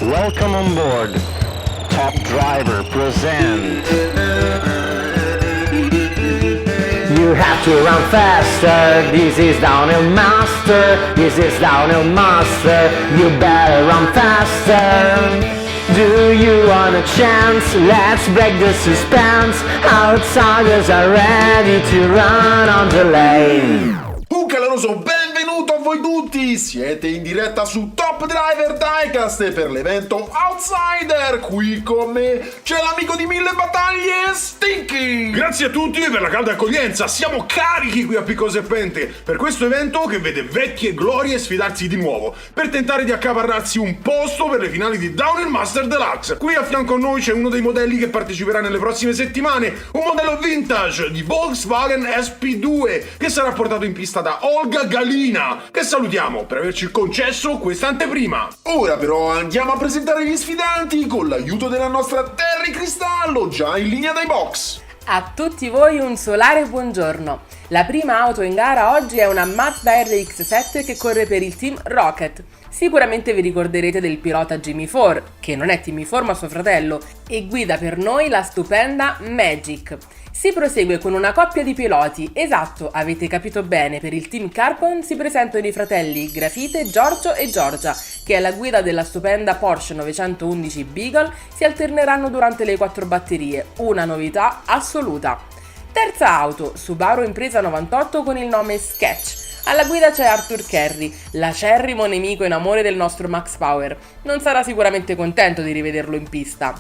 Welcome on board. Top Driver present. You have to run faster. This is Downhill Master. This is Downhill Master. You better run faster. Do you want a chance? Let's break the suspense. Outsiders are ready to run on the lane. Un caloroso benvenuto a voi tutti! Siete in diretta su Top Driver Diecast e per l'evento Outsider. Qui con me c'è l'amico di 1000 battaglie, Stinky! Grazie a tutti per la calda accoglienza, siamo carichi qui a Picco Serpente per questo evento che vede vecchie glorie sfidarsi di nuovo per tentare di accaparrarsi un posto per le finali di Downhill Master Deluxe. Qui a fianco a noi c'è uno dei modelli che parteciperà nelle prossime settimane, un modello vintage di Volkswagen SP2 che sarà portato in pista da Olga Galina, che salutiamo per averci concesso questa anteprima. Ora però andiamo a presentare gli sfidanti con l'aiuto della nostra Terry Cristallo, già in linea dai box. A tutti voi un solare buongiorno. La prima auto in gara oggi è una Mazda RX-7 che corre per il team Rocket. Sicuramente vi ricorderete del pilota Jimmy Four, che non è Timmy Four ma suo fratello, e guida per noi la stupenda Magic. Si prosegue con una coppia di piloti, esatto, avete capito bene, per il team Carbon si presentano i fratelli Grafite, Giorgio e Giorgia, che alla guida della stupenda Porsche 911 Beagle si alterneranno durante le 4 batterie, una novità assoluta. Terza auto, Subaru Impresa 98 con il nome Sketch. Alla guida c'è Arthur Kerry, l'acerrimo nemico in amore del nostro Max Power. Non sarà sicuramente contento di rivederlo in pista.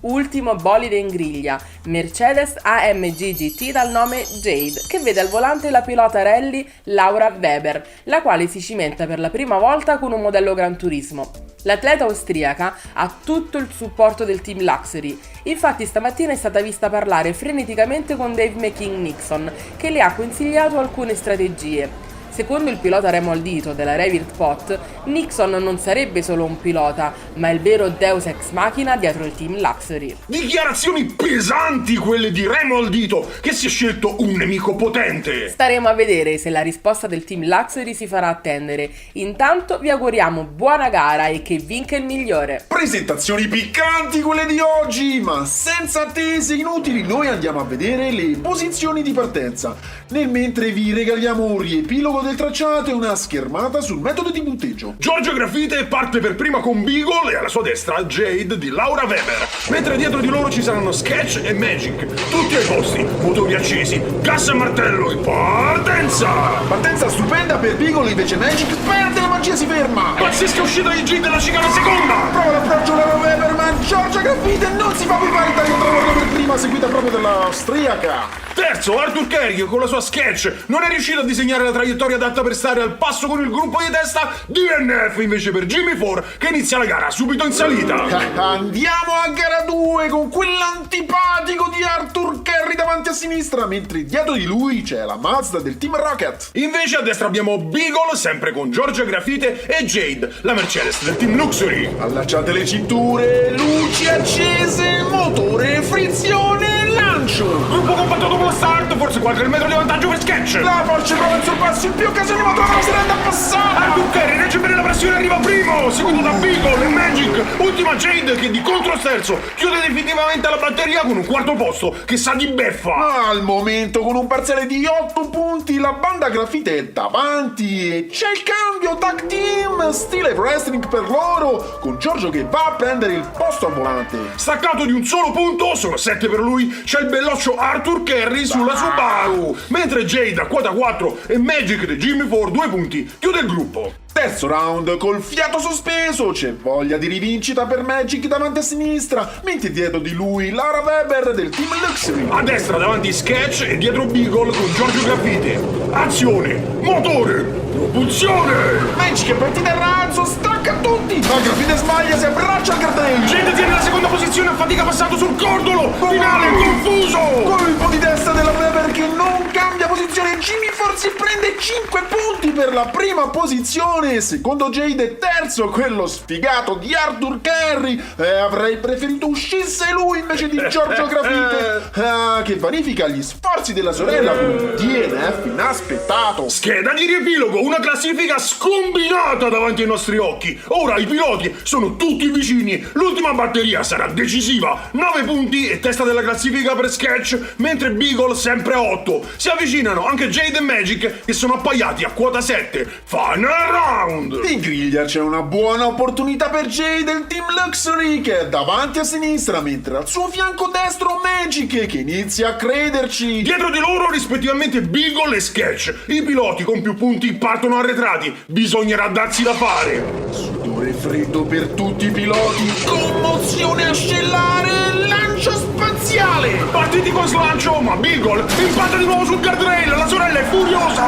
Ultimo bolide in griglia, Mercedes AMG GT dal nome Jade, che vede al volante la pilota rally Laura Weber, la quale si cimenta per la prima volta con un modello Gran Turismo. L'atleta austriaca ha tutto il supporto del team Luxury, infatti stamattina è stata vista parlare freneticamente con Dave McKean-Nixon, che le ha consigliato alcune strategie. Secondo il pilota Remaldito della Revirt Pot, Nixon non sarebbe solo un pilota, ma il vero Deus Ex Machina dietro il team Luxury. Dichiarazioni pesanti quelle di Remaldito, che si è scelto un nemico potente. Staremo a vedere se la risposta del team Luxury si farà attendere. Intanto vi auguriamo buona gara e che vinca il migliore. Presentazioni piccanti quelle di oggi, ma senza attese inutili noi andiamo a vedere le posizioni di partenza. Nel mentre vi regaliamo un riepilogo del tracciato e una schermata sul metodo di punteggio. Giorgio Grafite parte per prima con Beagle e alla sua destra Jade di Laura Weber, mentre dietro di loro ci saranno Sketch e Magic, tutti ai posti, motori accesi, gas a martello e partenza! Partenza stupenda per Beagle, invece Magic perde, la magia si ferma. Pazzesca uscita di Jade dalla chicana seconda! Prova l'approccio Laura Weber, ma Giorgia Grafite non si fa provare il taglio traguardo per prima, seguita proprio dall'austriaca. Terzo, Arthur Kerry, che con la sua Sketch non è riuscito a disegnare la traiettoria adatta per stare al passo con il gruppo di testa. DNF invece per Jimmy Four, che inizia la gara subito in salita. Andiamo a gara 2 con quell'antipatico di Arthur Kerry davanti a sinistra, mentre dietro di lui c'è la Mazda del team Rocket. Invece a destra abbiamo Beagle, sempre con Giorgia Grafite, e Jade, la Mercedes del team Luxury. Allacciate le cinture, luci accese, motore, frizione, lancio. Gruppo compatto dopo lo start, forse qualche metro di vantaggio per Sketch. La Porsche prova il sorpasso, in più occasioni ma trova la serata passata. Arthur Kerry regge bene la pressione, arriva primo, seguito da Beagle e Magic. Ultima Jade che di controsterzo chiude definitivamente la batteria con un quarto posto che sa di beffa. Al momento con un parziale di 8 punti la banda Grafite è davanti e c'è il cambio tag team stile wrestling per loro, con Giorgio che va a prendere il posto al volante. Staccato di un solo punto, sono 7 per lui, c'è il belloccio Arthur Kerry sulla Subaru, mentre Jade a quota 4 e Magic di Jimmy Four 2 punti chiude il gruppo. Terzo round col fiato sospeso, c'è voglia di rivincita per Magic davanti a sinistra, mentre dietro di lui Laura Weber del team Luxury. A destra davanti Sketch e dietro Beagle con Giorgio Grafite. Azione, motore, propulsione! Magic è partita a razzo, stacca tutti, ma Grafite sbaglia, si abbraccia al cartello. Jade tiene la seconda posizione a fatica passato sul cordolo, finale confuso! Colpo di testa della Weber che non cambia posizione, Jimmy Four Force prende 5 punti per la prima posizione. Secondo Jade è terzo quello sfigato di Arthur Curry. Avrei preferito uscisse lui invece di Giorgio Grafite, che vanifica gli sforzi della sorella con un DNF inaspettato. Scheda di riepilogo, una classifica scombinata davanti ai nostri occhi. Ora i piloti sono tutti vicini, l'ultima batteria sarà decisiva. 9 punti e testa della classifica per Sketch, mentre Beagle sempre a 8. Si avvicinano anche Jade e Magic che sono appaiati a quota 7. Final round! In griglia c'è una buona opportunità per Jade del Team Luxury che è davanti a sinistra, mentre al suo fianco destro Magic che inizia a crederci. Dietro di loro rispettivamente Beagle e Sketch. I piloti con più punti partono arretrati. Bisognerà darsi da fare. Sudore freddo per tutti i piloti, commozione ascellare, lancio spaziale. Partiti con slancio, ma Beagle impatta di nuovo sul guardrail. La sorella è furiosa.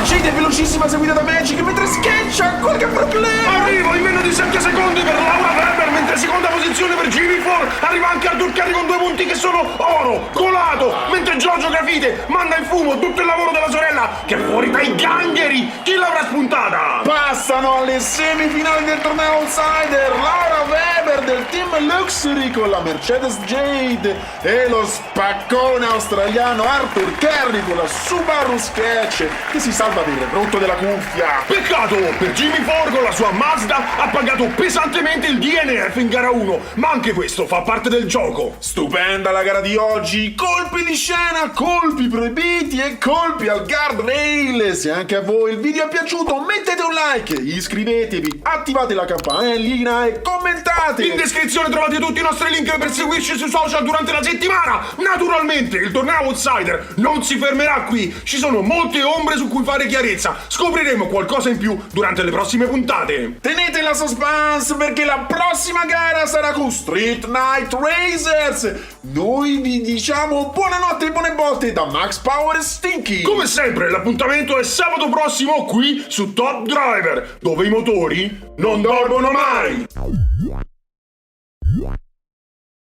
Jade è velocissima seguita da Magic mentre Sketch ha qualche problema. Arrivo in meno di 7 secondi per Laura Weber, mentre seconda posizione per Jimmy Ford. Arriva anche Arthur Curry con 2 punti che sono oro, colato, mentre Giorgio Grafite manda in fumo tutto il lavoro della sorella che è fuori dai gangheri. Chi l'avrà spuntata? Passano alle semifinali del torneo Outsider Laura Weber del Team Luxury con la Mercedes Jade e lo spaccone australiano Arthur Curry con la Subaru Sketch che si salva per il rotto della cuffia. Peccato per Jimmy Ford con la sua Mazda ha pagato pesantemente il DNF in gara 1, ma anche questo fa parte del gioco. Stupenda la gara di oggi, colpi di scena, colpi proibiti e colpi al guardrail. Se anche a voi il video è piaciuto mettete un like, iscrivetevi, attivate la campanellina e commentate. In descrizione trovate tutti i nostri link per seguirci sui social durante la settimana. Naturalmente il torneo Outsider non si fermerà qui, ci sono molte ombre su cui fare chiarezza. Scopriremo qualcosa in più durante le prossime puntate. Tenete la suspense perché la prossima gara sarà con Street Night Racers. Noi vi diciamo buonanotte e buone botte da Max Power e Stinky. Come sempre l'appuntamento è sabato prossimo qui su Top Driver, dove i motori non dormono mai.